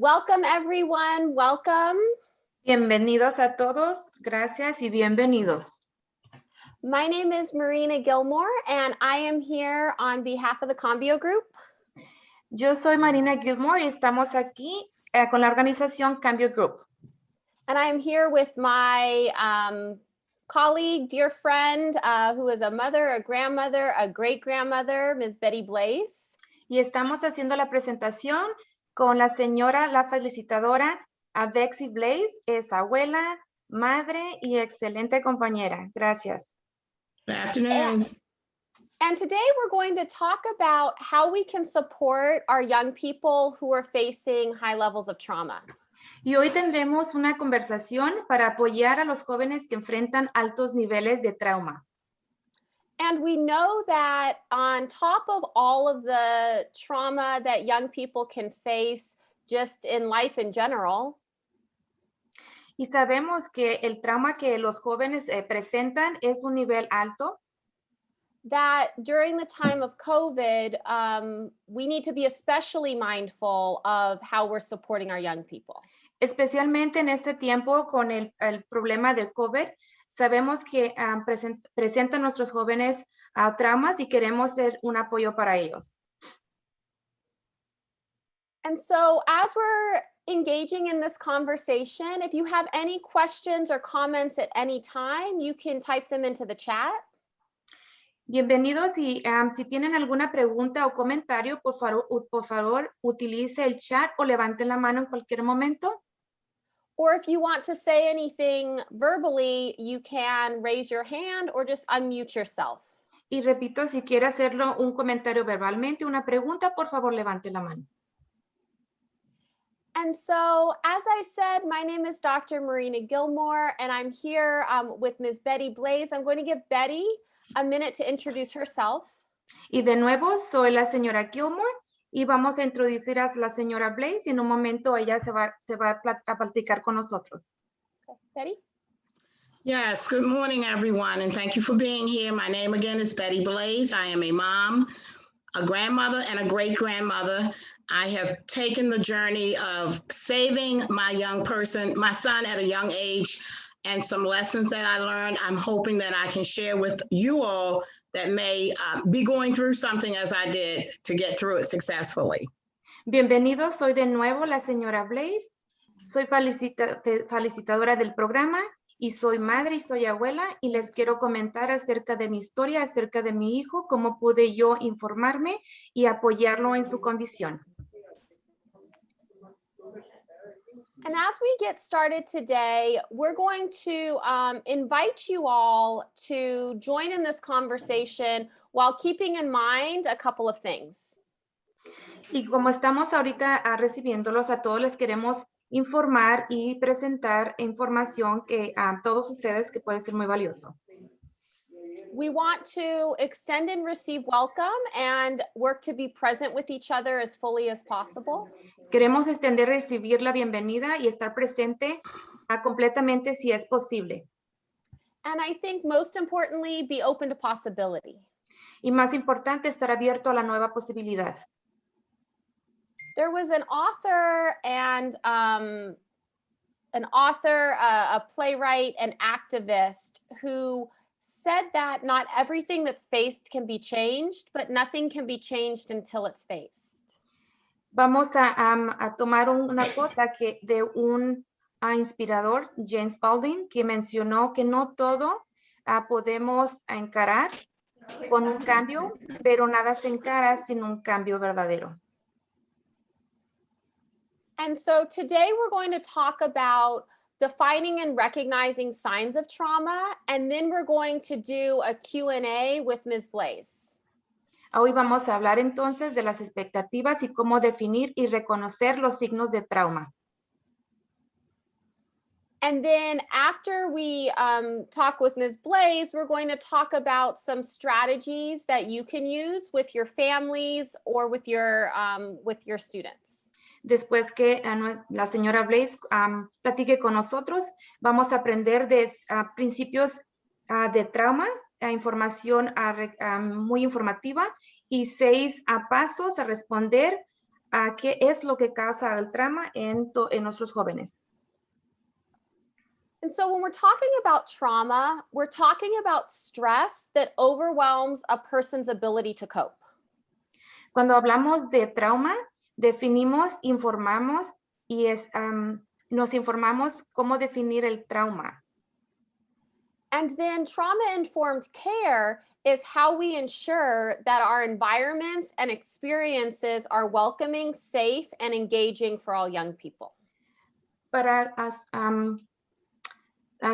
Welcome everyone, welcome. Bienvenidos a todos, gracias y bienvenidos. My name is Marina Gillmore and I am here on behalf of the Cambio Group. Yo soy Marina Gillmore y estamos aquí con la organización Cambio Group. And I am here with my colleague, dear friend, who is a mother, a grandmother, a great-grandmother, Ms. Betty Blaze. Y estamos haciendo la presentación con la señora, la felicitadora, a Betsy Blaze, es abuela, madre y excelente compañera. Gracias. Good afternoon. And today we're going to talk about how we can support our young people who are facing high levels of trauma. Y hoy tendremos una conversación para apoyar a los jóvenes que enfrentan altos niveles de trauma. And we know that on top of all of the trauma that young people can face just in life in general, y sabemos que el trauma que los jóvenes presentan es un nivel alto, that during the time of COVID, we need to be especially mindful of how we're supporting our young people. Especialmente en este tiempo con el problema del COVID, sabemos que presentan nuestros jóvenes traumas y queremos ser un apoyo para ellos. And so as we're engaging in this conversation, if you have any questions or comments at any time, you can type them into the chat. Bienvenidos y si tienen alguna pregunta o comentario, por favor, utilice el chat o levanten la mano en cualquier momento. Or if you want to say anything verbally, you can raise your hand or just unmute yourself. Y repito, si quiere hacerlo un comentario verbalmente, una pregunta, por favor, levante la mano. And so, as I said, my name is Dr. Marina Gillmore, and I'm here with Ms. Betty Blaze. I'm going to give Betty a minute to introduce herself. Y de nuevo, soy la señora Gillmore. Y vamos a introducir a la señora Blaze y en un momento ella se va a platicar con nosotros. Okay. Betty? Yes, good morning, everyone, and thank you for being here. My name again is Betty Blaze. I am a mom, a grandmother, and a great-grandmother. I have taken the journey of saving my son at a young age, and some lessons that I learned. I'm hoping that I can share with you all that may be going through something as I did to get through it successfully. Bienvenidos, soy de nuevo la señora Blaze. Soy felicitadora del programa y soy madre y soy abuela y les quiero comentar acerca de mi historia, acerca de mi hijo, cómo pude yo informarme y apoyarlo en su condición. And as we get started today, we're going to invite you all to join in this conversation while keeping in mind a couple of things. Y como estamos ahorita recibiéndolos a todos, les queremos informar y presentar información que a todos ustedes que puede ser muy valioso. We want to extend and receive welcome and work to be present with each other as fully as possible. Queremos extender, recibir la bienvenida y estar presente completamente si es posible. And I think most importantly, be open to possibility. Y más importante, estar abierto a la nueva posibilidad. There was an author and a playwright, an activist who said that not everything that's faced can be changed, but nothing can be changed until it's faced. Vamos a tomar una cota de un inspirador, James Baldwin, que mencionó que no todo podemos encarar con un cambio, pero nada se encara sin un cambio verdadero. And so today we're going to talk about defining and recognizing signs of trauma, and then we're going to do a Q&A with Ms. Blaze. Hoy vamos a hablar entonces de las expectativas y cómo definir y reconocer los signos de trauma. And then after we talk with Ms. Blaze, we're going to talk about some strategies that you can use with your families or with your students. Después que la señora Blaze platique con nosotros, vamos a aprender de principios de trauma, información muy informativa y 6 pasos a responder a qué es lo que causa el trauma en nuestros jóvenes. And so when we're talking about trauma, we're talking about stress that overwhelms a person's ability to cope. Cuando hablamos de trauma, definimos, informamos y nos informamos cómo definir el trauma. And then trauma-informed care is how we ensure that our environments and experiences are welcoming, safe, and engaging for all young people. Para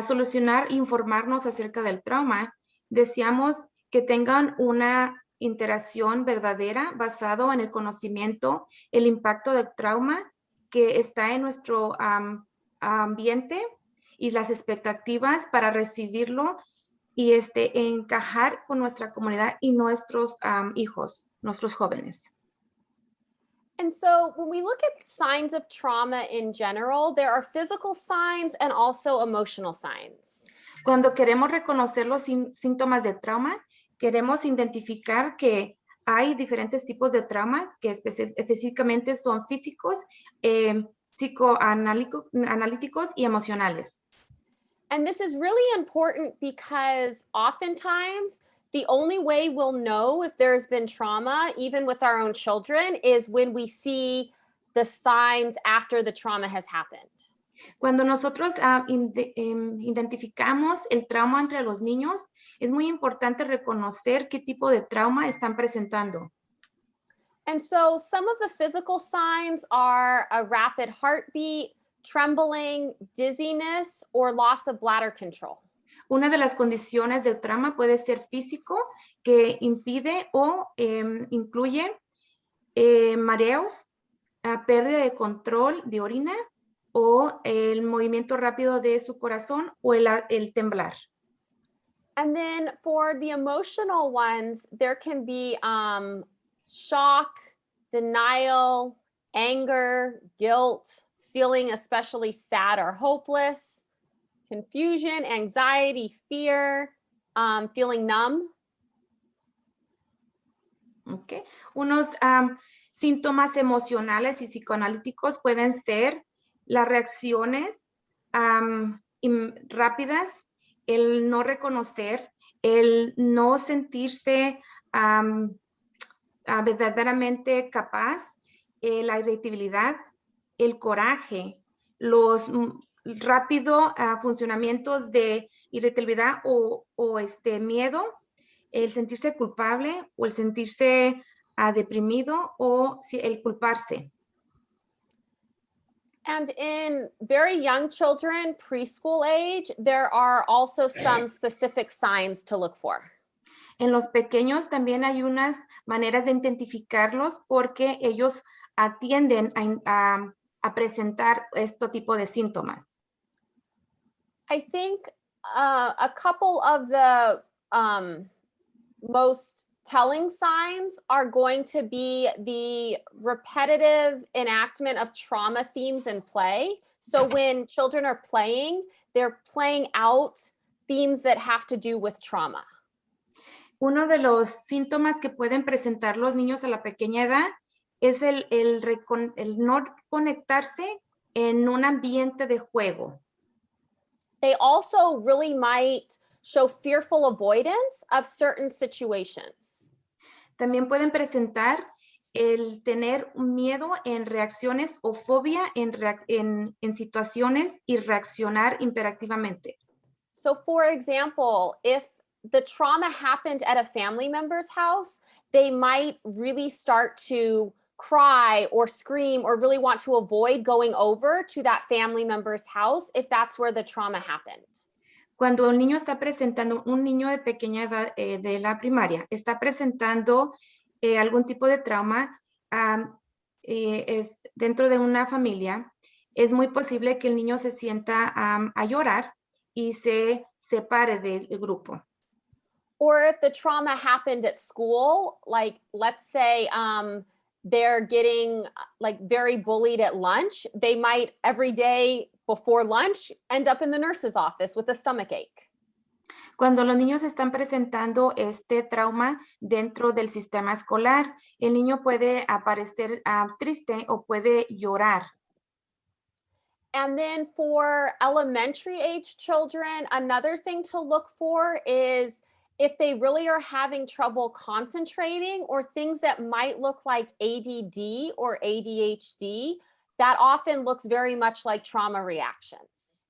solucionar, informarnos acerca del trauma, deseamos que tengan una interacción verdadera basado en el conocimiento, el impacto del trauma que está en nuestro ambiente y las expectativas para recibirlo y encajar con nuestra comunidad y nuestros hijos, nuestros jóvenes. And so when we look at signs of trauma in general, there are physical signs and also emotional signs. Cuando queremos reconocer los síntomas de trauma, queremos identificar que hay diferentes tipos de trauma que específicamente son físicos, psicoanalíticos y emocionales. And this is really important because oftentimes the only way we'll know if there's been trauma, even with our own children, is when we see the signs after the trauma has happened. Cuando nosotros identificamos el trauma entre los niños, es muy importante reconocer qué tipo de trauma están presentando. And so some of the physical signs are a rapid heartbeat, trembling, dizziness, or loss of bladder control. Una de las condiciones del trauma puede ser físico, que impide o incluye mareos, pérdida de control de orina o el movimiento rápido de su corazón o el temblar. And then for the emotional ones, there can be shock, denial, anger, guilt, feeling especially sad or hopeless, confusion, anxiety, fear, feeling numb. Okay. Unos síntomas emocionales y psicoanalíticos pueden ser las reacciones rápidas, el no reconocer, el no sentirse verdaderamente capaz, la irritabilidad, el coraje, los rápidos funcionamientos de irritabilidad o miedo, el sentirse culpable o el sentirse deprimido o el culparse. And in very young children, preschool age, there are also some specific signs to look for. En los pequeños también hay unas maneras de identificarlos porque ellos tienden a presentar este tipo de síntomas. I think a couple of the most telling signs are going to be the repetitive enactment of trauma themes in play. So when children are playing, they're playing out themes that have to do with trauma. Uno de los síntomas que pueden presentar los niños a la pequeña edad es el no conectarse en un ambiente de juego. They also really might show fearful avoidance of certain situations. También pueden presentar el tener miedo en reacciones o fobia en situaciones y reaccionar imperativamente. So for example, if the trauma happened at a family member's house, they might really start to cry or scream or really want to avoid going over to that family member's house if that's where the trauma happened. Cuando el niño está presentando, un niño de pequeña edad de la primaria, está presentando algún tipo de trauma es dentro de una familia, es muy posible que el niño se sienta a llorar y se separe del grupo. Or if the trauma happened at school, like let's say they're getting like very bullied at lunch, they might every day before lunch end up in the nurse's office with a stomach ache. Cuando los niños están presentando este trauma dentro del sistema escolar, el niño puede aparecer triste o puede llorar. And then for elementary age children, another thing to look for is if they really are having trouble concentrating or things that might look like ADD or ADHD, that often looks very much like trauma reactions.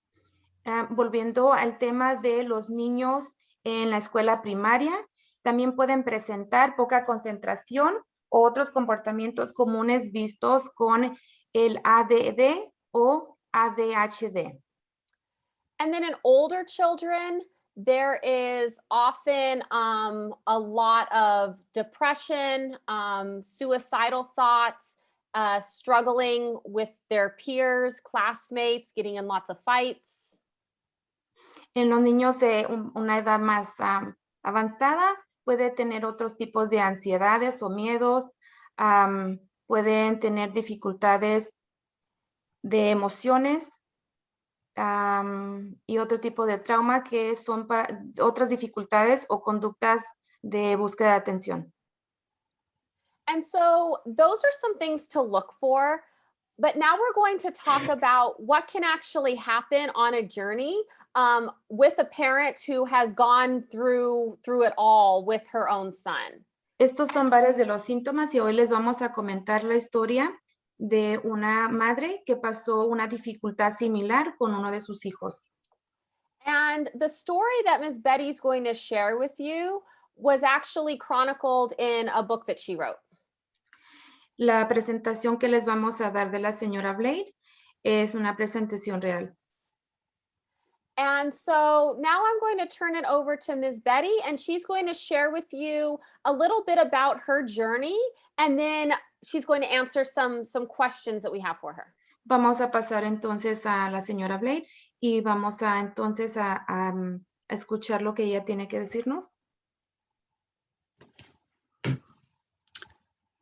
Volviendo al tema de los niños en la escuela primaria, también pueden presentar poca concentración o otros comportamientos comunes vistos con el ADD o ADHD. And then in older children, there is often a lot of depression, suicidal thoughts, struggling with their peers, classmates, getting in lots of fights. En los niños de una edad más avanzada, puede tener otros tipos de ansiedades o miedos, pueden tener dificultades de emociones y otro tipo de trauma que son otras dificultades o conductas de búsqueda de atención. And so those are some things to look for. But now we're going to talk about what can actually happen on a journey with a parent who has gone through it all with her own son. Estos son varios de los síntomas y hoy les vamos a comentar la historia de una madre que pasó una dificultad similar con uno de sus hijos. And the story that Ms. Betty's going to share with you was actually chronicled in a book that she wrote. La presentación que les vamos a dar de la señora Blade es una presentación real. And so now I'm going to turn it over to Ms. Betty, and she's going to share with you a little bit about her journey, and then she's going to answer some questions that we have for her. Vamos a pasar entonces a la señora Blade y vamos a entonces a escuchar lo que ella tiene que decirnos.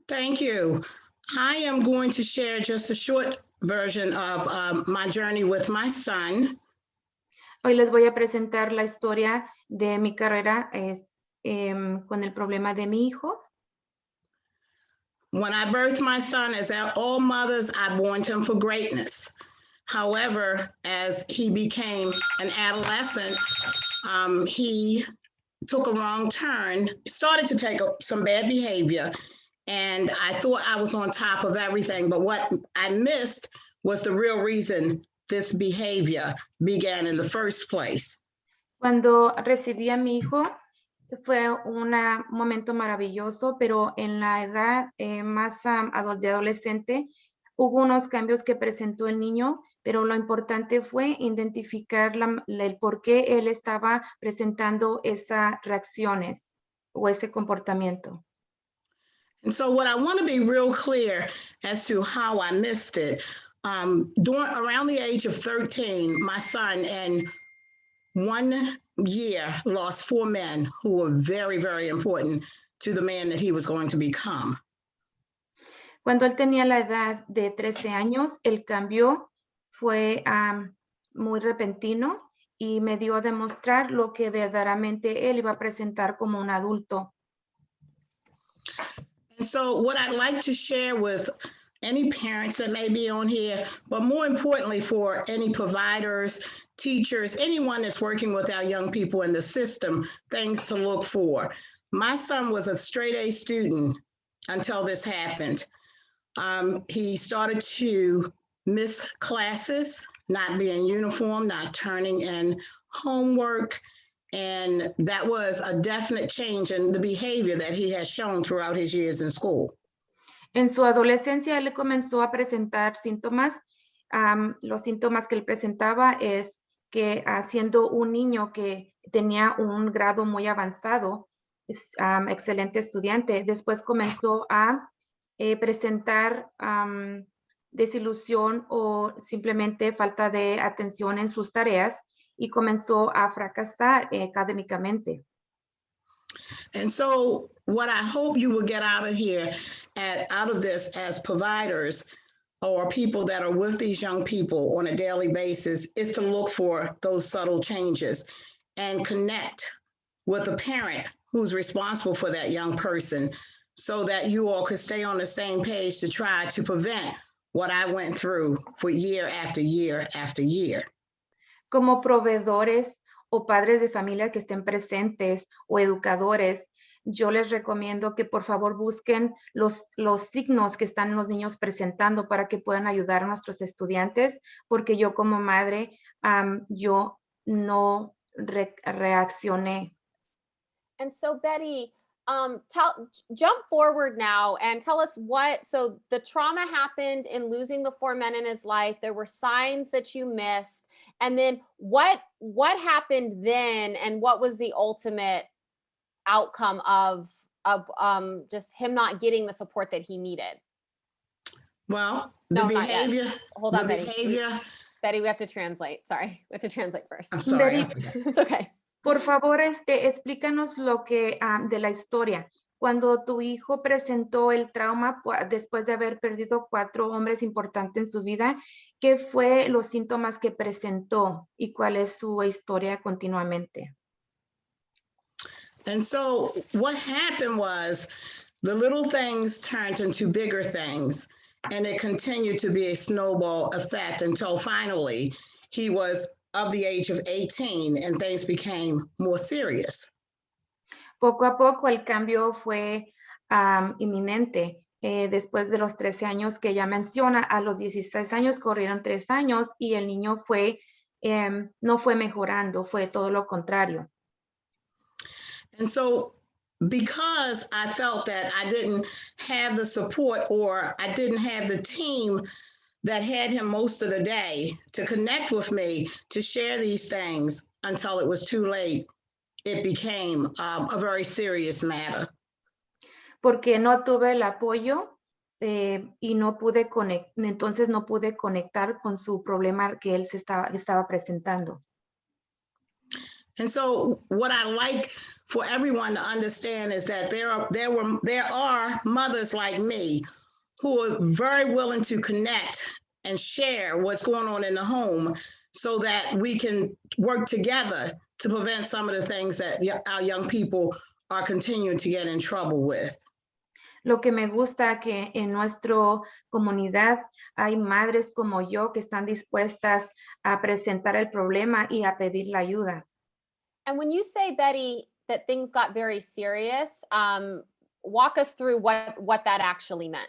Thank you. I am going to share just a short version of my journey with my son. Hoy les voy a presentar la historia de mi carrera con el problema de mi hijo. When I birthed my son, as all mothers, I born him for greatness. However, as he became an adolescent, he took a wrong turn, started to take some bad behavior, and I thought I was on top of everything, but what I missed was the real reason this behavior began in the first place. Cuando recibí a mi hijo, fue un momento maravilloso, pero en la edad más de adolescente, hubo unos cambios que presentó el niño, pero lo importante fue identificar el por qué él estaba presentando esas reacciones o ese comportamiento. And so what I want to be real clear as to how I missed it, around the age of 13, my son in 1 year lost 4 men who were very, very important to the man that he was going to become. Cuando él tenía la edad de 13 años, el cambio fue muy repentino y me dio a demostrar lo que verdaderamente él iba a presentar como un adulto. And so what I'd like to share with any parents that may be on here, but more importantly for any providers, teachers, anyone that's working with our young people in the system, things to look for. My son was a straight A student until this happened. He started to miss classes, not be in uniform, not turning in homework. And that was a definite change in the behavior that he has shown throughout his years in school. En su adolescencia, él comenzó a presentar síntomas. Los síntomas que él presentaba es que siendo un niño que tenía un grado muy avanzado, excelente estudiante, después comenzó a presentar desilusión o simplemente falta de atención en sus tareas y comenzó a fracasar académicamente. And so what I hope you will get out of here, out of this as providers or people that are with these young people on a daily basis, is to look for those subtle changes. and connect with a parent who's responsible for that young person so that you all could stay on the same page to try to prevent what I went through for year after year after year. Como proveedores o padres de familia que estén presentes o educadores, yo les recomiendo que por favor busquen los signos que están los niños presentando para que puedan ayudar a nuestros estudiantes, porque yo como madre, yo no reaccioné. And so Betty, jump forward now and tell us so the trauma happened in losing the 4 men in his life. There were signs that you missed. And then what happened then, and what was the ultimate outcome of just him not getting the support that he needed? Well, No, the not yet. behavior. Hold on, the Betty. behavior. Betty, we have to translate. Sorry, we have to translate first. I'm sorry. It's okay. Por favor, explícanos lo que de la historia. Cuando tu hijo presentó el trauma después de haber perdido 4 hombres importantes en su vida, ¿qué fue los síntomas que presentó y cuál es su historia continuamente? And so what happened was the little things turned into bigger things, and it continued to be a snowball effect until finally he was of the age of 18 and things became more serious. Poco a poco el cambio fue inminente. Después de los 13 años que ella menciona, a los 16 años corrieron 3 años y el niño no fue mejorando, fue todo lo contrario. And so because I felt that I didn't have the support or I didn't have the team that had him most of the day to connect with me, to share these things until it was too late, it became a very serious matter. Porque no tuve el apoyo y entonces no pude conectar con su problema que él estaba presentando. And so what I like for everyone to understand is that there are mothers like me who are very willing to connect and share what's going on in the home so that we can work together to prevent some of the things that our young people are continuing to get in trouble with. Lo que me gusta que en nuestra comunidad hay madres como yo que están dispuestas a presentar el problema y a pedir la ayuda. And when you say, Betty, that things got very serious, walk us through what that actually meant.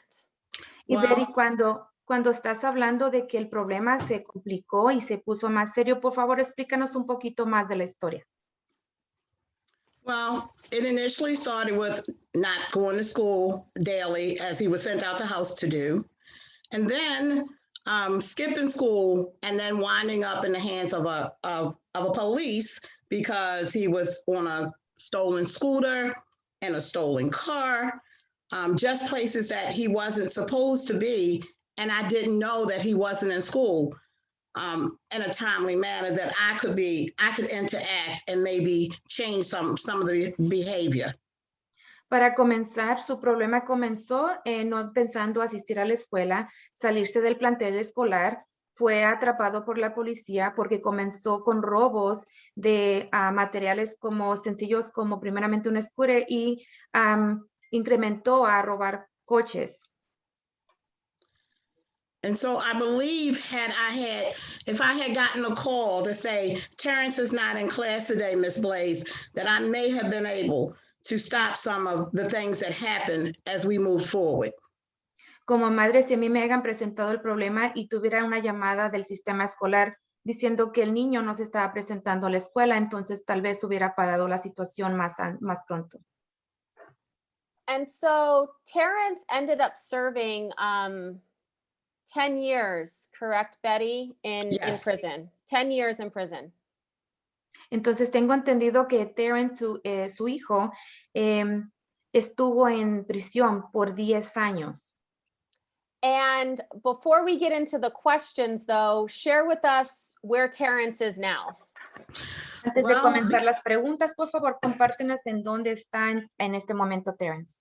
Y Betty, cuando estás hablando de que el problema se complicó y se puso más serio, por favor, explícanos un poquito más de la historia. Well, it initially started with not going to school daily as he was sent out the house to do. And then skipping school and then winding up in the hands of a police because he was on a stolen scooter and a stolen car, just places that he wasn't supposed to be. And I didn't know that he wasn't in school in a timely manner that I could interact and maybe change some of the behavior. Para comenzar, su problema comenzó no pensando asistir a la escuela, salirse del plantel escolar, fue atrapado por la policía porque comenzó con robos de materiales sencillos como primeramente un scooter y incrementó a robar coches. And so I believe if I had gotten a call to say, Terrence is not in class today, Miss Blaze, that I may have been able to stop some of the things that happened as we move forward. Como madre, si a mí me hayan presentado el problema y tuviera una llamada del sistema escolar diciendo que el niño no se estaba presentando a la escuela, entonces tal vez hubiera parado la situación más pronto. And so Terrence ended up serving 10 years, correct, Betty, in prison? 10 years in prison. Entonces tengo entendido que Terrence, su hijo, estuvo en prisión por 10 años. And before we get into the questions, though, share with us where Terrence is now. Antes de comenzar las preguntas, por favor, compártenos en dónde están en este momento Terrence.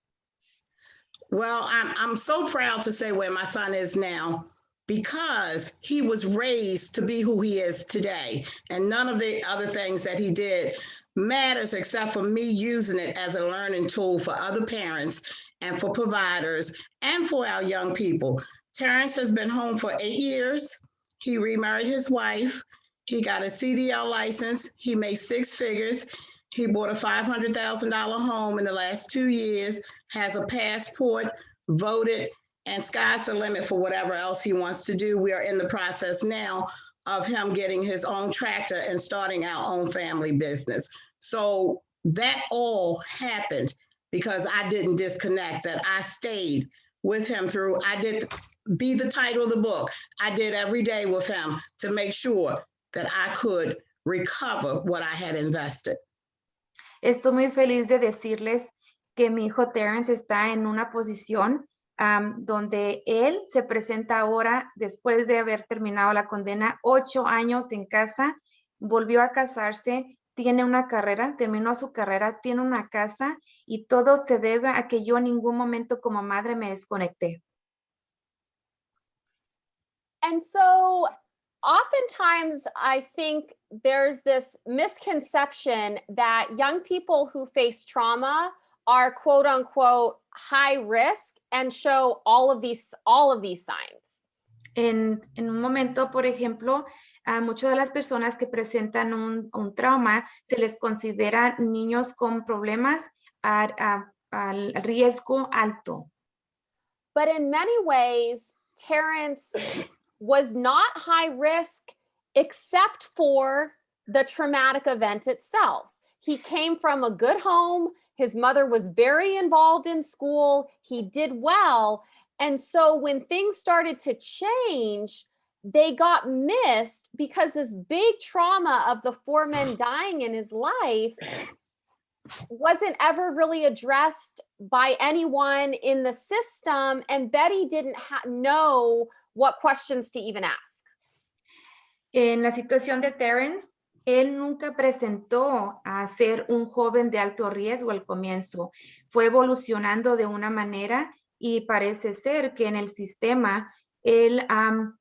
Well, I'm so proud to say where my son is now. because he was raised to be who he is today. And none of the other things that he did matters except for me using it as a learning tool for other parents and for providers and for our young people. Terrence has been home for 8 years. He remarried his wife. He got a CDL license. He made 6 figures. He bought a $500,000 home in the last 2 years, has a passport, voted, and sky's the limit for whatever else he wants to do. We are in the process now of him getting his own tractor and starting our own family business. So that all happened because I didn't disconnect, that I stayed with him through. I did Be the title of the book. I did every day with him to make sure that I could recover what I had invested. Estoy muy feliz de decirles que mi hijo Terrence está en una posición donde él se presenta ahora después de haber terminado la condena, 8 años en casa, volvió a casarse, tiene una carrera, terminó su carrera, tiene una casa y todo se debe a que yo en ningún momento como madre me desconecté. And so oftentimes I think there's this misconception that young people who face trauma are quote unquote high risk and show all of these signs. En un momento, por ejemplo, a muchas de las personas que presentan un trauma se les considera niños con problemas al riesgo alto. But in many ways, Terrence was not high risk except for the traumatic event itself. He came from a good home. His mother was very involved in school. He did well. And so when things started to change, they got missed because this big trauma of the 4 men dying in his life wasn't ever really addressed by anyone in the system. And Betty didn't know what questions to even ask. En la situación de Terrence, él nunca presentó a ser un joven de alto riesgo al comienzo. Fue evolucionando de una manera y parece ser que en el sistema él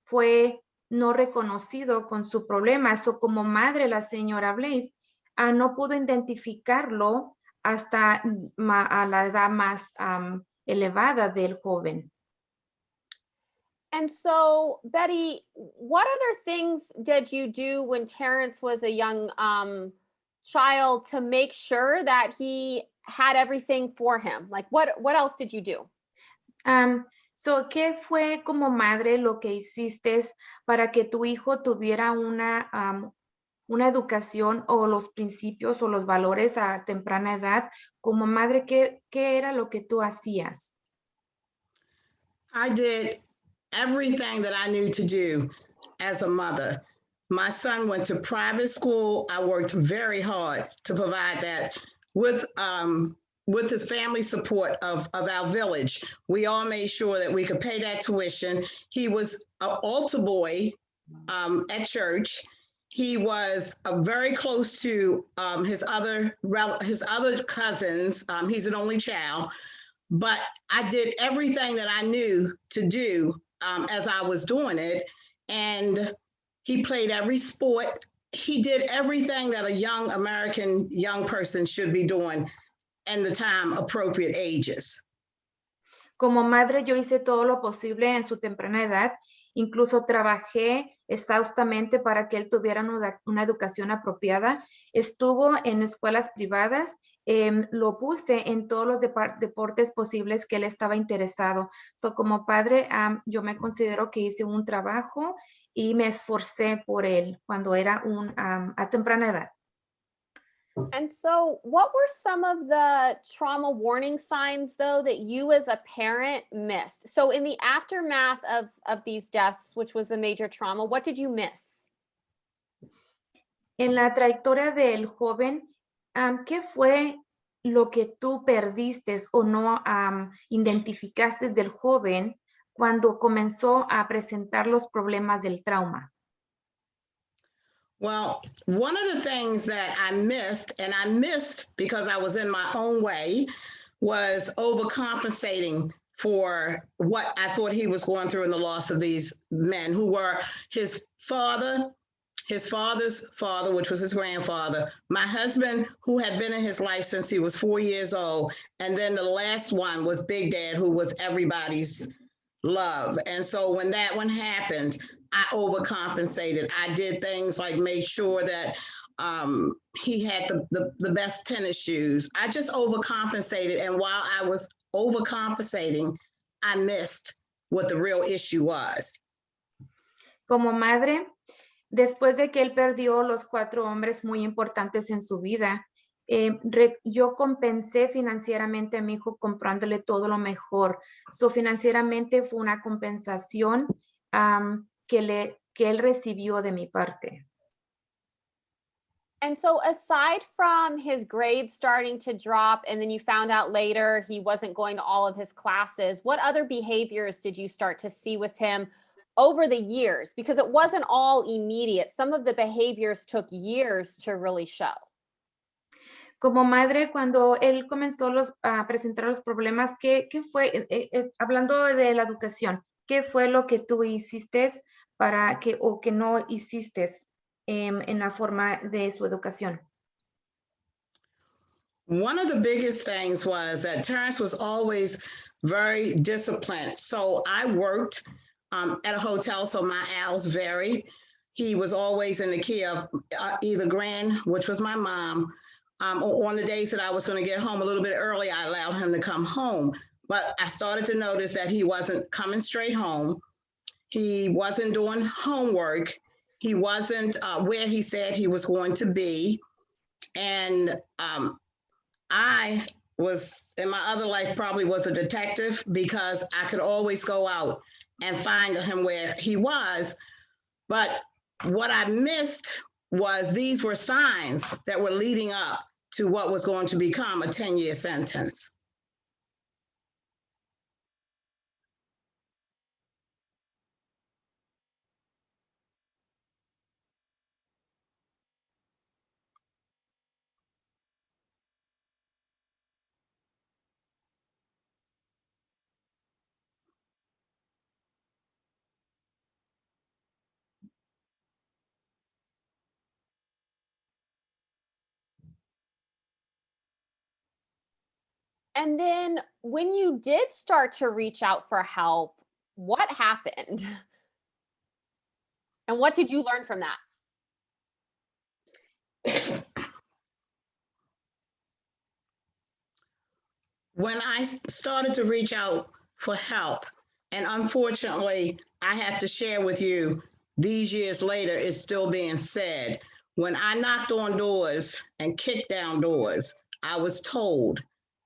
fue no reconocido con su problema. So, como madre, la señora Blaze no pudo identificarlo hasta a la edad más elevada del joven. And so, Betty, what other things did you do when Terrence was a young child to make sure that he had everything for him? Like, what else did you do? So, ¿qué fue como madre lo que hiciste para que tu hijo tuviera una educación o los principios o los valores a temprana edad? Como madre, ¿qué era lo que tú hacías? I did everything that I knew to do as a mother. My son went to private school. I worked very hard to provide that with his family support of our village. We all made sure that we could pay that tuition. He was an altar boy at church. He was very close to his other cousins. He's an only child. But I did everything that I knew to do as I was doing it. And he played every sport. He did everything that a young American young person should be doing in the time appropriate ages. Como madre, yo hice todo lo posible en su temprana edad. Incluso trabajé exhaustamente para que él tuviera una educación apropiada. Estuvo en escuelas privadas. Lo puse en todos los deportes posibles que él estaba interesado. So, como padre, yo me considero que hice un trabajo y me esforcé por él cuando era a temprana edad. And so what were some of the trauma warning signs, though, that you as a parent missed? So in the aftermath of these deaths, which was a major trauma, what did you miss? En la trayectoria del joven, ¿qué fue lo que tú perdiste o no identificaste del joven cuando comenzó a presentar los problemas del trauma? Well, one of the things that I missed because I was in my own way, was overcompensating for what I thought he was going through in the loss of these men who were his father, his father's father, which was his grandfather, my husband, who had been in his life since he was 4 years old, and then the last one was Big Dad, who was everybody's love. And so when that one happened, I overcompensated. I did things like make sure that he had the best tennis shoes. I just overcompensated. And while I was overcompensating, I missed what the real issue was. Como madre, después de que él perdió los 4 hombres muy importantes en su vida, yo compensé financieramente a mi hijo comprándole todo lo mejor. So, financieramente fue una compensación que él recibió de mi parte. And so aside from his grades starting to drop and then you found out later he wasn't going to all of his classes, what other behaviors did you start to see with him over the years? Because it wasn't all immediate. Some of the behaviors took years to really show. Como madre, cuando él comenzó a presentar los problemas, ¿qué fue, hablando de la educación, qué fue lo que tú hiciste para que, o que no hiciste en la forma de su educación? One of the biggest things was that Terrence was always very disciplined. So I worked at a hotel, so my hours vary. He was always in the care of either Gran, which was my mom, or on the days that I was going to get home a little bit early, I allowed him to come home. But I started to notice that he wasn't coming straight home. He wasn't doing homework. He wasn't where he said he was going to be. And I was, in my other life, probably was a detective because I could always go out and find him where he was. But what I missed was these were signs that were leading up to what was going to become a 10-year sentence. And then when you did start to reach out for help, what happened? And what did you learn from that? When I started to reach out for help, and unfortunately, I have to share with you, these years later, it's still being said. When I knocked on doors and kicked down doors, I was told,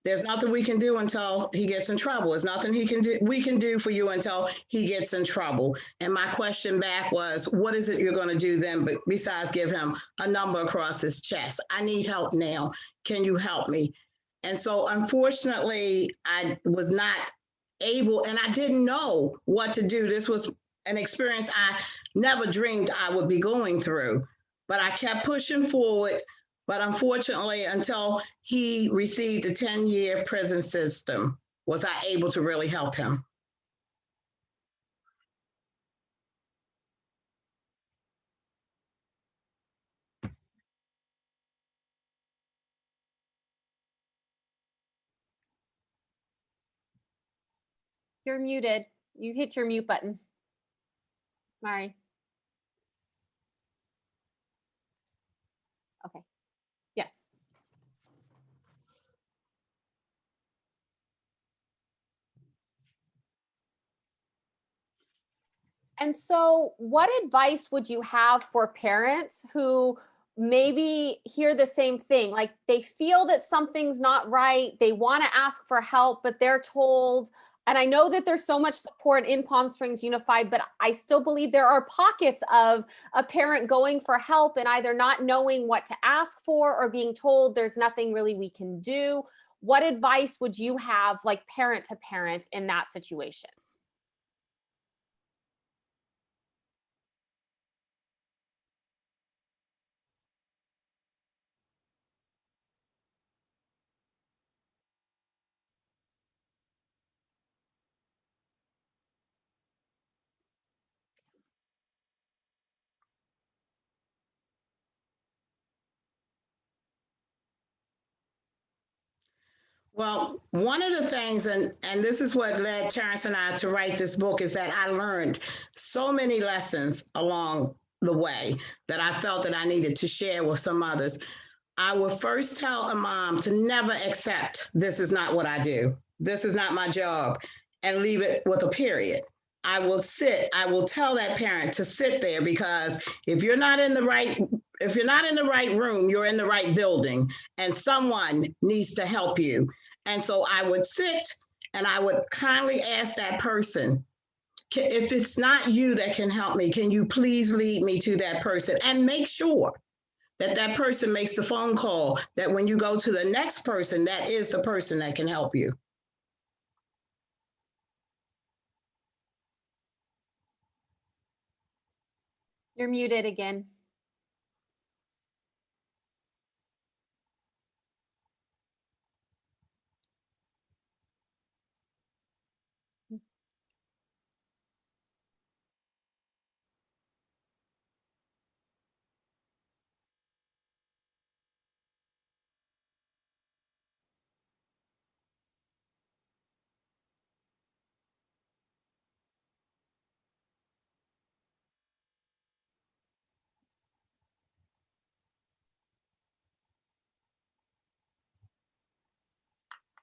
there's nothing we can do until he gets in trouble. There's nothing we can do for you until he gets in trouble. And my question back was, what is it you're going to do then besides give him a number across his chest? I need help now. Can you help me? And so unfortunately, I was not able, and I didn't know what to do. This was an experience I never dreamed I would be going through, but I kept pushing forward. But unfortunately, until he received a 10-year prison system, was I able to really help him. You're muted. You hit your mute button. Mari. Okay. Yes. And so what advice would you have for parents who maybe hear the same thing? Like they feel that something's not right. They want to ask for help, but they're told, and I know that there's so much support in Palm Springs Unified, but I still believe there are pockets of a parent going for help and either not knowing what to ask for or being told there's nothing really we can do. What advice would you have, like parent to parent, in that situation? Well, one of the things, and this is what led Terrence and I to write this book, is that I learned so many lessons along the way that I felt that I needed to share with some others. I would first tell a mom to never accept, this is not what I do, this is not my job, and leave it with a period. I will tell that parent to sit there, because if you're not in the right room, you're in the right building, and someone needs to help you. And so I would sit and I would kindly ask that person, if it's not you that can help me, can you please lead me to that person? And make sure that that person makes the phone call, that when you go to the next person, that is the person that can help you. You're muted again.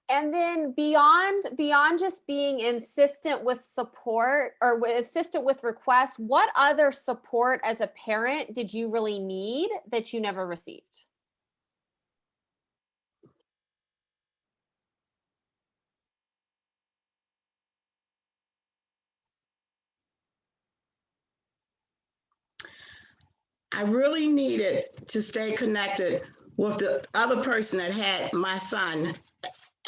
And then beyond just being insistent with support or insistent with requests, what other support as a parent did you really need that you never received? I really needed to stay connected with the other person that had my son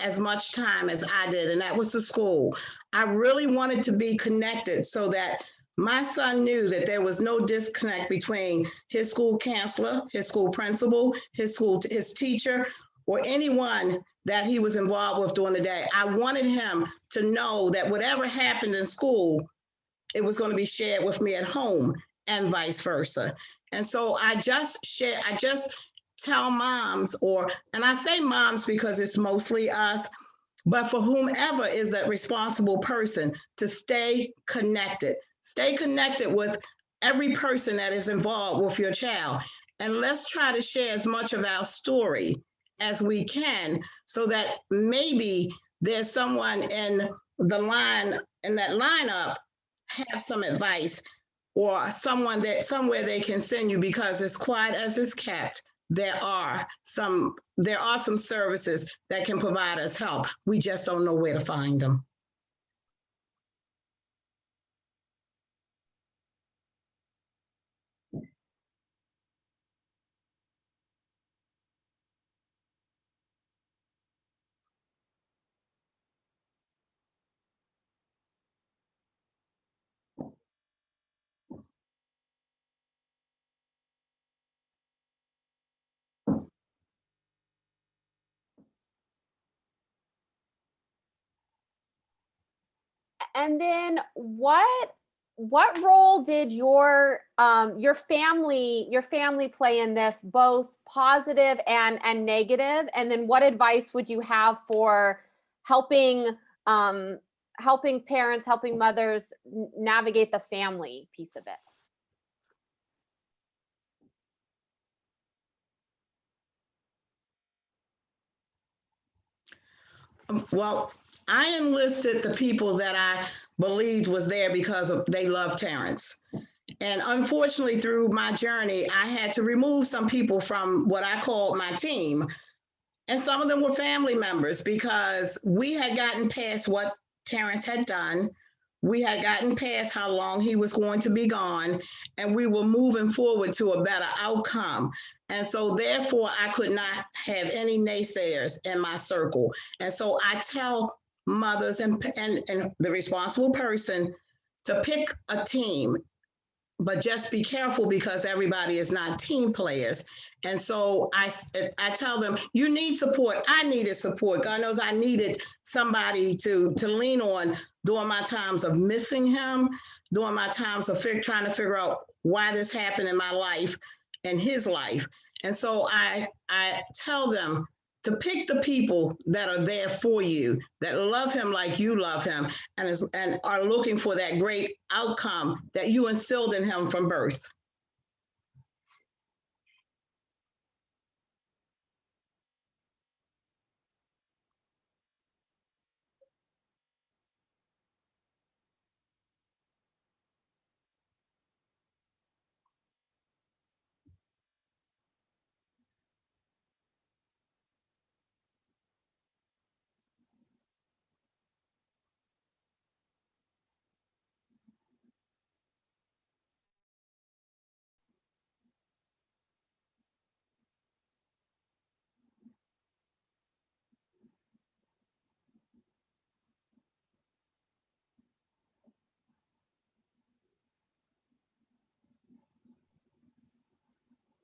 as much time as I did, and that was the school. I really wanted to be connected so that my son knew that there was no disconnect between his school counselor, his school principal, his teacher, or anyone that he was involved with during the day. I wanted him to know that whatever happened in school, it was going to be shared with me at home, and vice versa. And so I just tell moms, and I say moms because it's mostly us, but for whomever is that responsible person, to stay connected. Stay connected with every person that is involved with your child. And let's try to share as much of our story as we can, so that maybe there's someone in the line, in that lineup, have some advice, or someone that somewhere they can send you, because as quiet as it's kept, there are some services that can provide us help. We just don't know where to find them. And then what role did your family play in this, both positive and negative? And then what advice would you have for helping parents, helping mothers navigate the family piece of it? Well, I enlisted the people that I believed was there because they loved Terrence. And unfortunately, through my journey, I had to remove some people from what I called my team. And some of them were family members, because we had gotten past what Terrence had done. We had gotten past how long he was going to be gone, and we were moving forward to a better outcome. And so therefore, I could not have any naysayers in my circle. And so I tell mothers and the responsible person to pick a team, but just be careful, because everybody is not team players. And so I tell them, you need support. I needed support. God knows I needed somebody to lean on during my times of missing him, during my times of trying to figure out why this happened in my life and his life. And so I tell them to pick the people that are there for you, that love him like you love him, and are looking for that great outcome that you instilled in him from birth.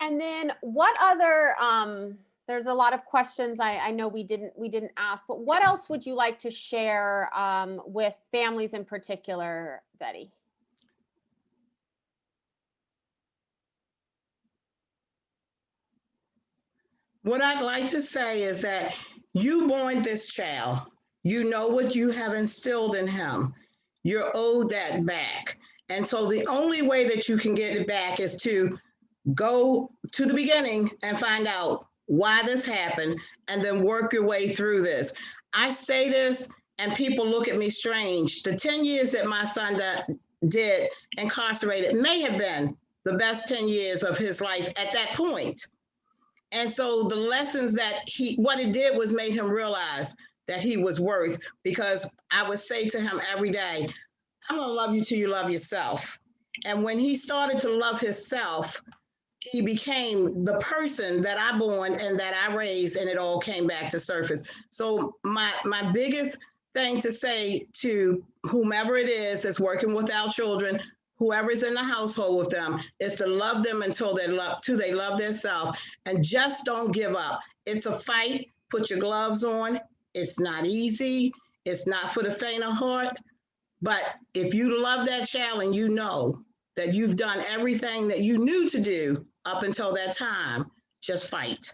And then what other, there's a lot of questions I know we didn't ask, but what else would you like to share with families in particular, Betty? What I'd like to say is that you born this child. You know what you have instilled in him. You're owed that back. And so the only way that you can get it back is to go to the beginning and find out why this happened and then work your way through this. I say this and people look at me strange. The 10 years that my son did incarcerated may have been the best 10 years of his life at that point. And so the lessons that what it did was made him realize that he was worth, because I would say to him every day, I'm gonna love you till you love yourself. And when he started to love himself, he became the person that I born and that I raised, and it all came back to surface. So my biggest thing to say to whomever it is that's working with our children, whoever's in the household with them, is to love them until they love themselves, and just don't give up. It's a fight. Put your gloves on. It's not easy. It's not for the faint of heart. But if you love that child and you know that you've done everything that you knew to do up until that time, just fight.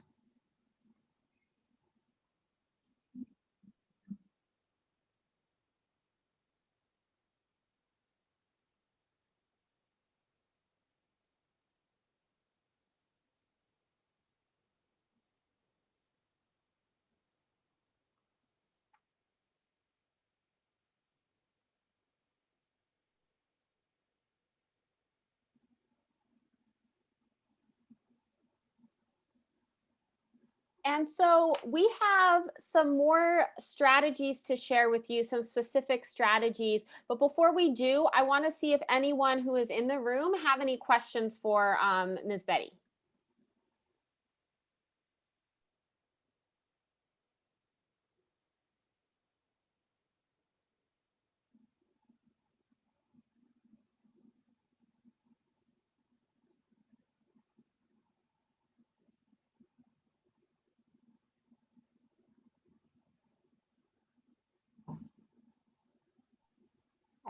And so we have some more strategies to share with you, some specific strategies. But before we do, I want to see if anyone who is in the room have any questions for Ms. Betty.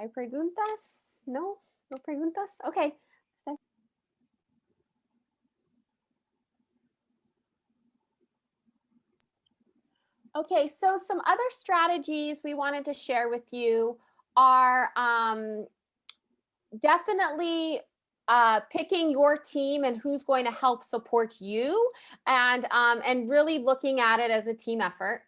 ¿Hay preguntas? No, no preguntas. Okay. Okay, so some other strategies we wanted to share with you are definitely picking your team and who's going to help support you, and really looking at it as a team effort.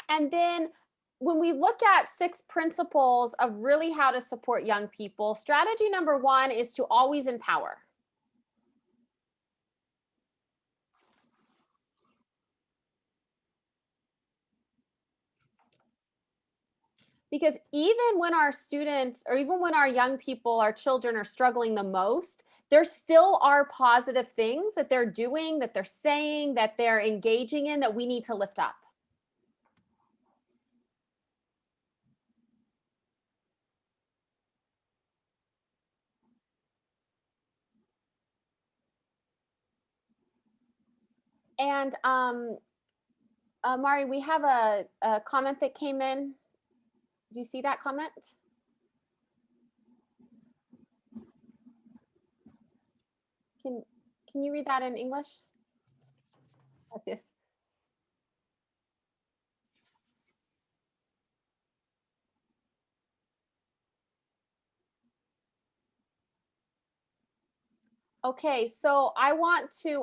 And then when we look at 6 principles of really how to support young people, strategy number 1 is to always empower. Because even when our students, or even when our young people, our children are struggling the most, there still are positive things that they're doing, that they're saying, that they're engaging in, that we need to lift up. And Mari, we have a comment that came in. Do you see that comment? Can you read that in English? Yes, yes. Okay, so I want to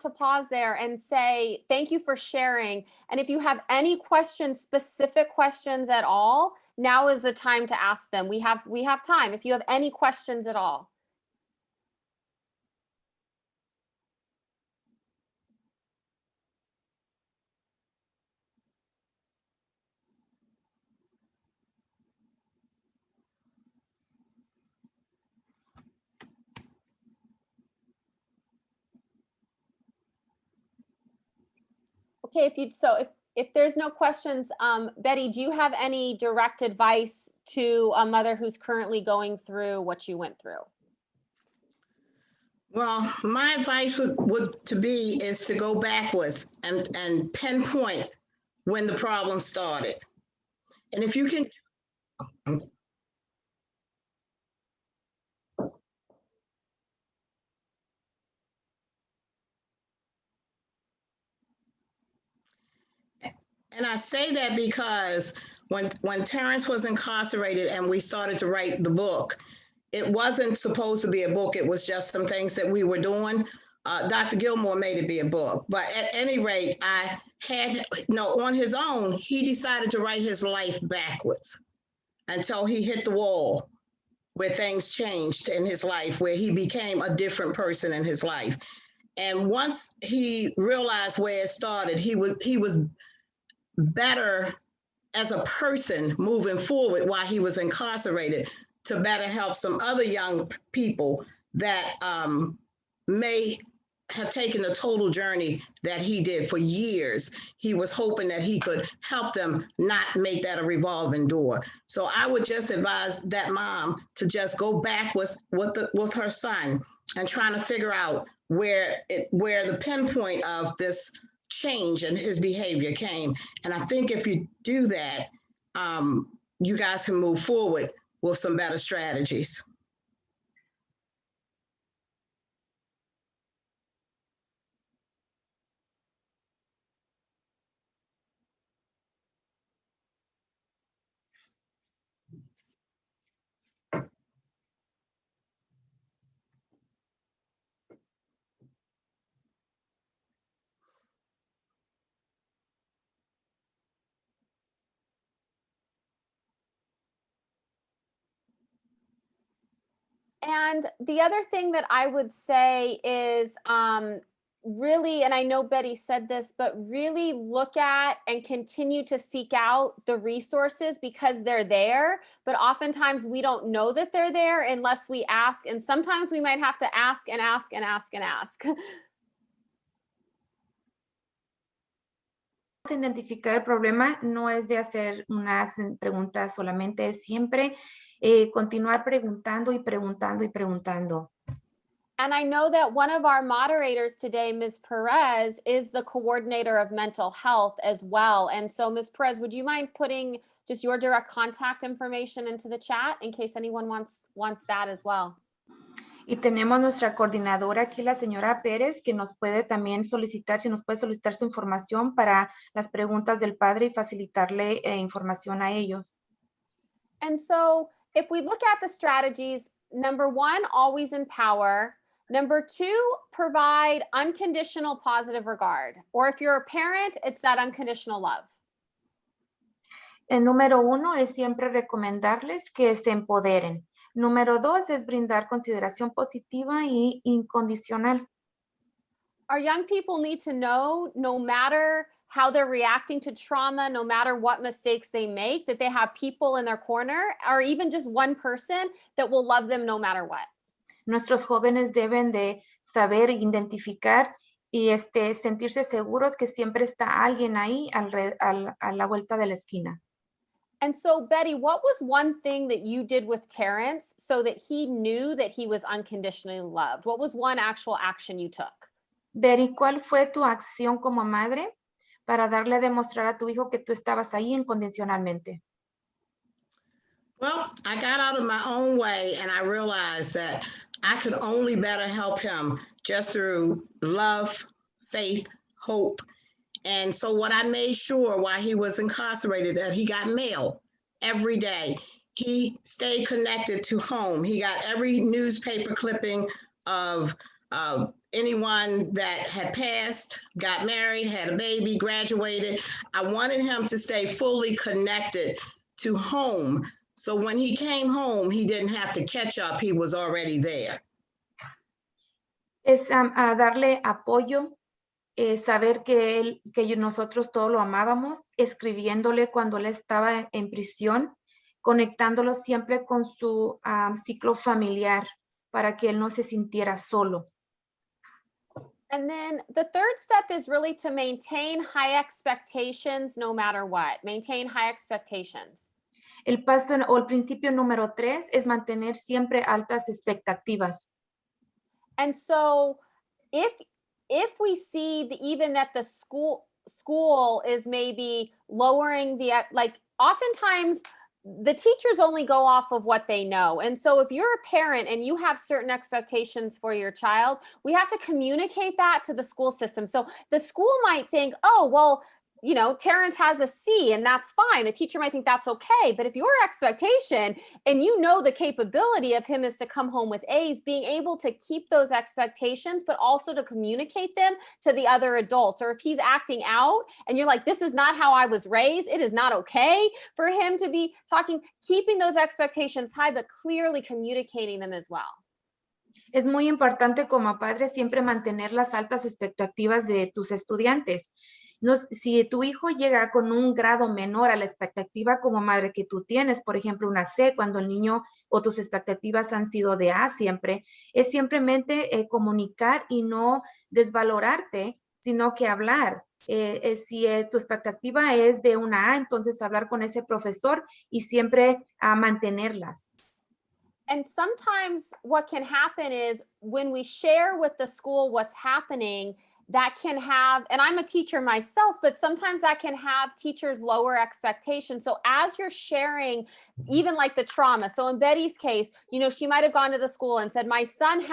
pause there and say thank you for sharing. And if you have any questions, specific questions at all, now is the time to ask them. We have time if you have any questions at all. Okay, if there's no questions, Betty, do you have any direct advice to a mother who's currently going through what you went through? Well, my advice would to be is to go backwards and pinpoint when the problem started. And if you can, and I say that because when Terrence was incarcerated and we started to write the book, it wasn't supposed to be a book. It was just some things that we were doing. Dr. Gillmore made it be a book. But at any rate, I had, on his own, he decided to write his life backwards until he hit the wall where things changed in his life, where he became a different person in his life. And once he realized where it started, he was better as a person moving forward while he was incarcerated to better help some other young people that may have taken the total journey that he did for years. He was hoping that he could help them not make that a revolving door. So I would just advise that mom to just go back with her son and trying to figure out where the pinpoint of this change in his behavior came. And I think if you do that, you guys can move forward with some better strategies. And the other thing that I would say is really, and I know Betty said this, but really look at and continue to seek out the resources because they're there. But oftentimes we don't know that they're there unless we ask. And sometimes we might have to ask and ask and ask and ask. Identificar el problema no es de hacer unas preguntas solamente, es siempre continuar preguntando y preguntando y preguntando. And I know that one of our moderators today, Ms. Perez, is the coordinator of mental health as well. And so, Ms. Perez, would you mind putting just your direct contact information into the chat in case anyone wants that as well? Y tenemos nuestra coordinadora aquí, la señora Pérez, que nos puede también solicitar, si nos puede solicitar su información para las preguntas del padre y facilitarle información a ellos. And so if we look at the strategies, number one, always empower. Number two, provide unconditional positive regard. Or if you're a parent, it's that unconditional love. El número uno es siempre recomendarles que se empoderen. Número dos es brindar consideración positiva y incondicional. Our young people need to know, no matter how they're reacting to trauma, no matter what mistakes they make, that they have people in their corner or even just one person that will love them no matter what. Nuestros jóvenes deben de saber identificar y sentirse seguros que siempre está alguien ahí a la vuelta de la esquina. And so, Betty, what was one thing that you did with Terrence so that he knew that he was unconditionally loved? What was one actual action you took? Betty, ¿cuál fue tu acción como madre para darle a demostrar a tu hijo que tú estabas ahí incondicionalmente? Well, I got out of my own way and I realized that I could only better help him just through love, faith, hope. And so what I made sure while he was incarcerated that he got mail every day. He stayed connected to home. He got every newspaper clipping of anyone that had passed, got married, had a baby, graduated. I wanted him to stay fully connected to home. So when he came home, he didn't have to catch up. He was already there. Es a darle apoyo, saber que nosotros todos lo amábamos, escribiéndole cuando él estaba en prisión, conectándolo siempre con su ciclo familiar para que él no se sintiera solo. And then the third step is really to maintain high expectations no matter what. Maintain high expectations. El paso o el principio número 3 es mantener siempre altas expectativas. And so if we see even that the school is maybe lowering the, like, oftentimes the teachers only go off of what they know. And so if you're a parent and you have certain expectations for your child, we have to communicate that to the school system. So the school might think, oh, well, you know, Terrence has a C and that's fine. The teacher might think that's okay. But if your expectation and you know the capability of him is to come home with A's, being able to keep those expectations, but also to communicate them to the other adults. Or if he's acting out and you're like, this is not how I was raised, it is not okay for him to be talking, keeping those expectations high, but clearly communicating them as well. Es muy importante como padre siempre mantener las altas expectativas de tus estudiantes. No, si tu hijo llega con un grado menor a la expectativa como madre que tú tienes, por ejemplo, una C, cuando el niño o tus expectativas han sido de A siempre, es simplemente comunicar y no desvalorarte, sino que hablar. Si tu expectativa es de una A, entonces hablar con ese profesor y siempre mantenerlas. And sometimes what can happen is when we share with the school what's happening, that can have, and I'm a teacher myself, but sometimes that can have teachers lower expectations. So as you're sharing, even like the trauma, so in Betty's case, you know, she might have gone to the school and said, my son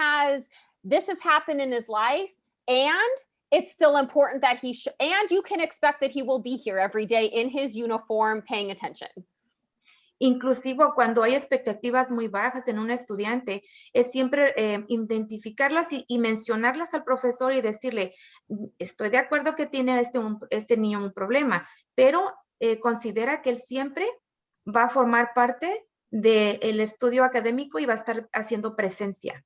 this has happened in his life, and it's still important that and you can expect that he will be here every day in his uniform paying attention. Inclusive cuando hay expectativas muy bajas en un estudiante, es siempre identificarlas y mencionarlas al profesor y decirle, estoy de acuerdo que tiene este niño un problema, pero considera que él siempre va a formar parte del estudio académico y va a estar haciendo presencia.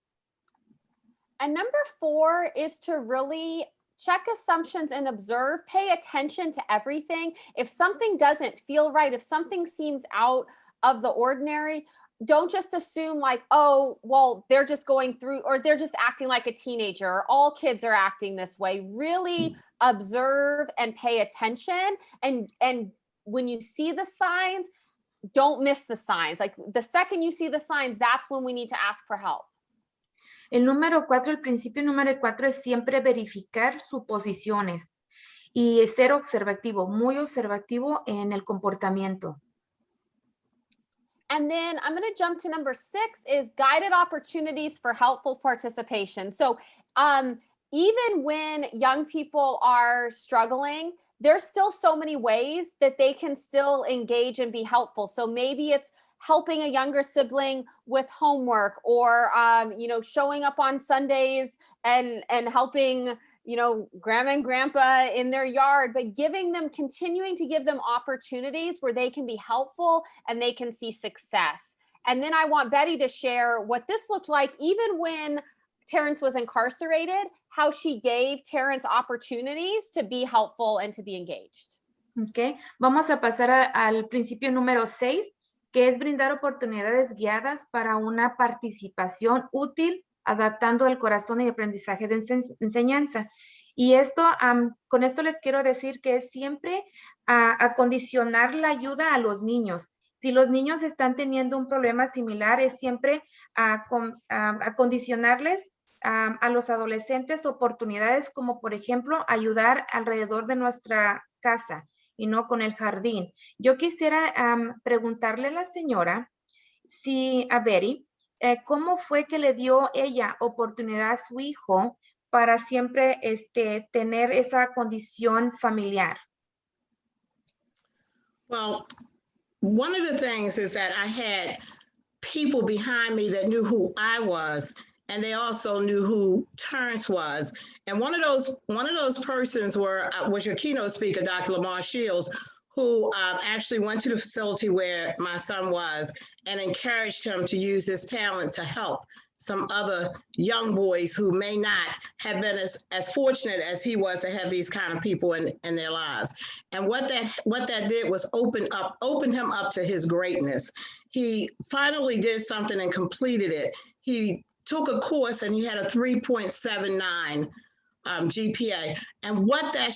And number 4 is to really check assumptions and observe, pay attention to everything. If something doesn't feel right, if something seems out of the ordinary, don't just assume like, oh, well, they're just going through, or they're just acting like a teenager, or all kids are acting this way. Really observe and pay attention. And when you see the signs, don't miss the signs. Like the second you see the signs, that's when we need to ask for help. El principio número 4 es siempre verificar suposiciones y ser observativo, muy observativo en el comportamiento. And then I'm going to jump to number 6 is guided opportunities for helpful participation. So even when young people are struggling, there's still so many ways that they can still engage and be helpful. So maybe it's helping a younger sibling with homework, or you know, showing up on Sundays and helping, you know, grandma and grandpa in their yard, but continuing to give them opportunities where they can be helpful and they can see success. And then I want Betty to share what this looked like even when Terrence was incarcerated, how she gave Terrence opportunities to be helpful and to be engaged. Okay, vamos a pasar al principio número 6, que es brindar oportunidades guiadas para una participación útil, adaptando el corazón y aprendizaje de enseñanza. Y esto, con esto les quiero decir que es siempre acondicionar la ayuda a los niños. Si los niños están teniendo un problema similar, es siempre acondicionarles a los adolescentes oportunidades como, por ejemplo, ayudar alrededor de nuestra casa y no con el jardín. Yo quisiera preguntarle a la señora a Betty, ¿cómo fue que le dio ella oportunidad a su hijo para siempre tener esa condición familiar? Well, one of the things is that I had people behind me that knew who I was, and they also knew who Terrence was. And one of those persons was your keynote speaker, Dr. Lamar Shields, who actually went to the facility where my son was and encouraged him to use his talent to help some other young boys who may not have been as fortunate as he was to have these kind of people in their lives. And what that did was open him up to his greatness. He finally did something and completed it. He took a course and he had a 3.79 GPA. And what that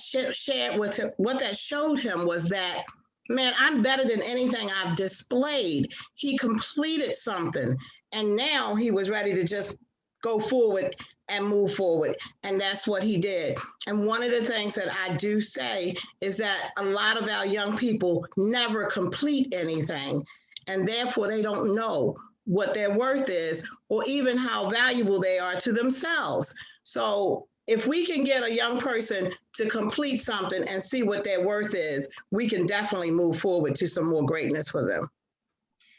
showed him was that, man, I'm better than anything I've displayed. He completed something, and now he was ready to just go forward and move forward. And that's what he did. And one of the things that I do say is that a lot of our young people never complete anything, and therefore they don't know what their worth is or even how valuable they are to themselves. So if we can get a young person to complete something and see what their worth is, we can definitely move forward to some more greatness for them.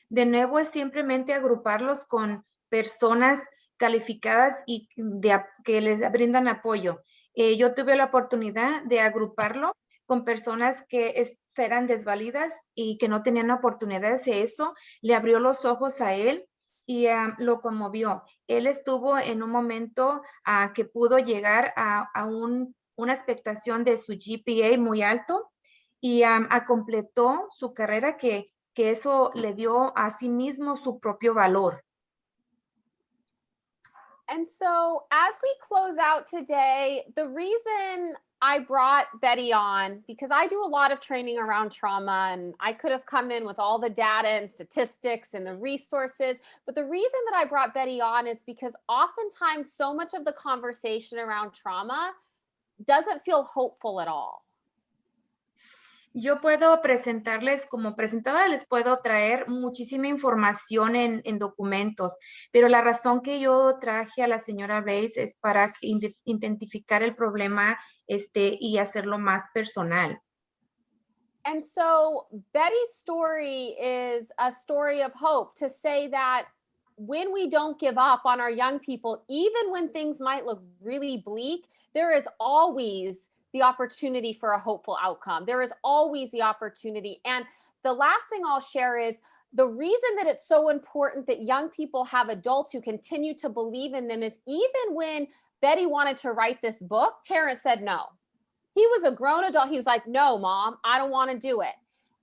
De nuevo, es simplemente agruparlos con personas calificadas y que les brindan apoyo. Yo tuve la oportunidad de agruparlo con personas que eran desvalidas y que no tenían oportunidades de eso. Le abrió los ojos a él y lo conmovió. Él estuvo en un momento que pudo llegar a una expectación de su GPA muy alto y completó su carrera que eso le dio a sí mismo su propio valor. And so as we close out today, the reason I brought Betty on, because I do a lot of training around trauma, and I could have come in with all the data and statistics and the resources. But the reason that I brought Betty on is because oftentimes so much of the conversation around trauma doesn't feel hopeful at all. Yo puedo presentarles, como presentadora, les puedo traer muchísima información en documentos, pero la razón que yo traje a la señora Blaze es para identificar el problema y hacerlo más personal. And so Betty's story is a story of hope, to say that when we don't give up on our young people, even when things might look really bleak, there is always the opportunity for a hopeful outcome. There is always the opportunity. And the last thing I'll share is the reason that it's so important that young people have adults who continue to believe in them is even when Betty wanted to write this book, Terrence said no. He was a grown adult. He was like, no, Mom, I don't want to do it.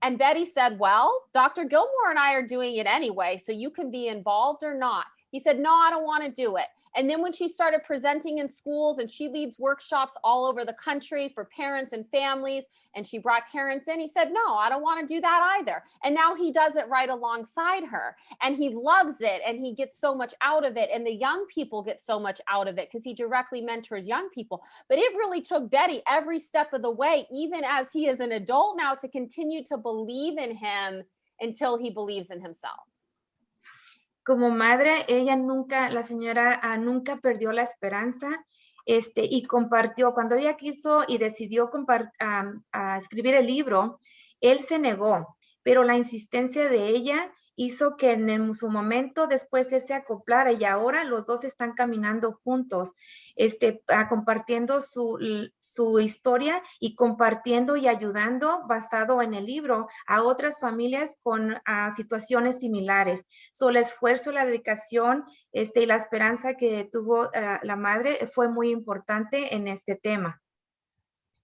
And Betty said, well, Dr. Gillmore and I are doing it anyway, so you can be involved or not. He said, no, I don't want to do it. And then when she started presenting in schools, and she leads workshops all over the country for parents and families, and she brought Terrence in, he said, no, I don't want to do that either. And now he does it right alongside her, and he loves it, and he gets so much out of it, and the young people get so much out of it because he directly mentors young people. But it really took Betty every step of the way, even as he is an adult now, to continue to believe in him until he believes in himself. Como madre, la señora nunca perdió la esperanza, y compartió, cuando ella quiso y decidió escribir el libro, él se negó, pero la insistencia de ella hizo que en su momento después se acoplara, y ahora los dos están caminando juntos, compartiendo su historia y compartiendo y ayudando basado en el libro a otras familias con situaciones similares. El esfuerzo, la dedicación y la esperanza que tuvo la madre fue muy importante en este tema.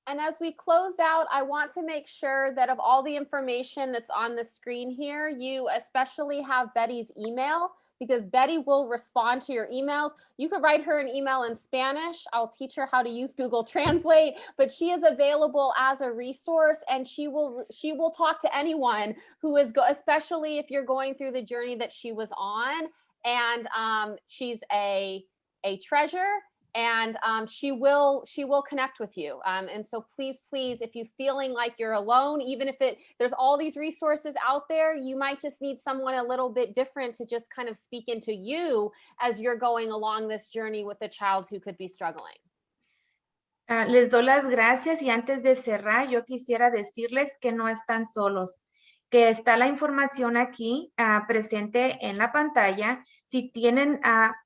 And as we close out, I want to make sure that of all the information that's on the screen here, you especially have Betty's email, because Betty will respond to your emails. You could write her an email in Spanish. I'll teach her how to use Google Translate, but she is available as a resource, and she will talk to anyone who is, especially if you're going through the journey that she was on. And she's a treasure. and she will connect with you. And so please, if you're feeling like you're alone, even if there's all these resources out there, you might just need someone a little bit different to just kind of speak into you as you're going along this journey with a child who could be struggling. Les doy las gracias y antes de cerrar, yo quisiera decirles que no están solos, que está la información aquí presente en la pantalla. Si tienen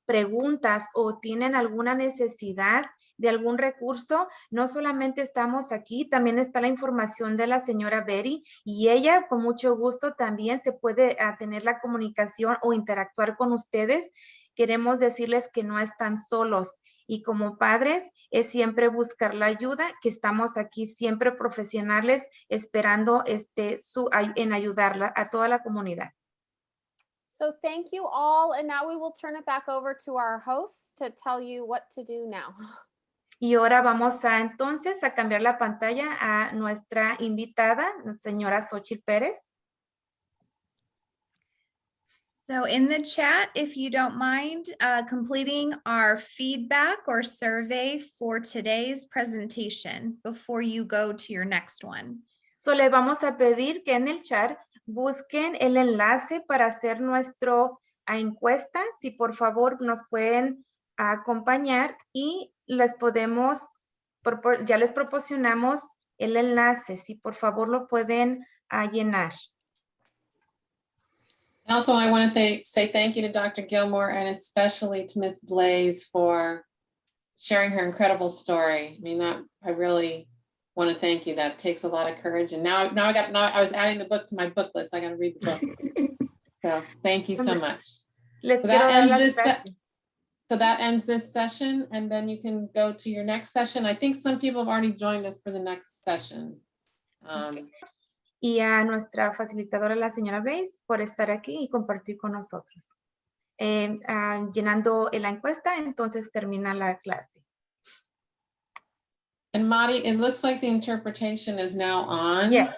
preguntas o tienen alguna necesidad de algún recurso, no solamente estamos aquí, también está la información de la señora Betty y ella con mucho gusto también se puede tener la comunicación o interactuar con ustedes. Queremos decirles que no están solos. Y como padres es siempre buscar la ayuda, que estamos aquí siempre profesionales esperando en ayudarla a toda la comunidad. So thank you all. And now we will turn it back over to our hosts to tell you what to do now. Y ahora vamos entonces a cambiar la pantalla a nuestra invitada, la señora Xochitl Pérez. So in the chat, if you don't mind completing our feedback or survey for today's presentation before you go to your next one. So le vamos a pedir que en el chat busquen el enlace para hacer nuestra encuesta. Si por favor nos pueden acompañar y ya les proporcionamos el enlace. Si por favor lo pueden llenar. Also, I want to say thank you to Dr. Gillmore and especially to Ms. Blaze for sharing her incredible story. I mean, I really want to thank you. That takes a lot of courage. And now I was adding the book to my book list. I got to read the book. So thank you so much. Les So quiero that dar ends las this gracias. So that ends this session, and then you can go to your next session. I think some people have already joined us for the next session. Y a nuestra facilitadora, la señora Blaze, por estar aquí y compartir con nosotros. Llenando la encuesta, entonces termina la clase. And Madi, it looks like the interpretation is now on. Yes.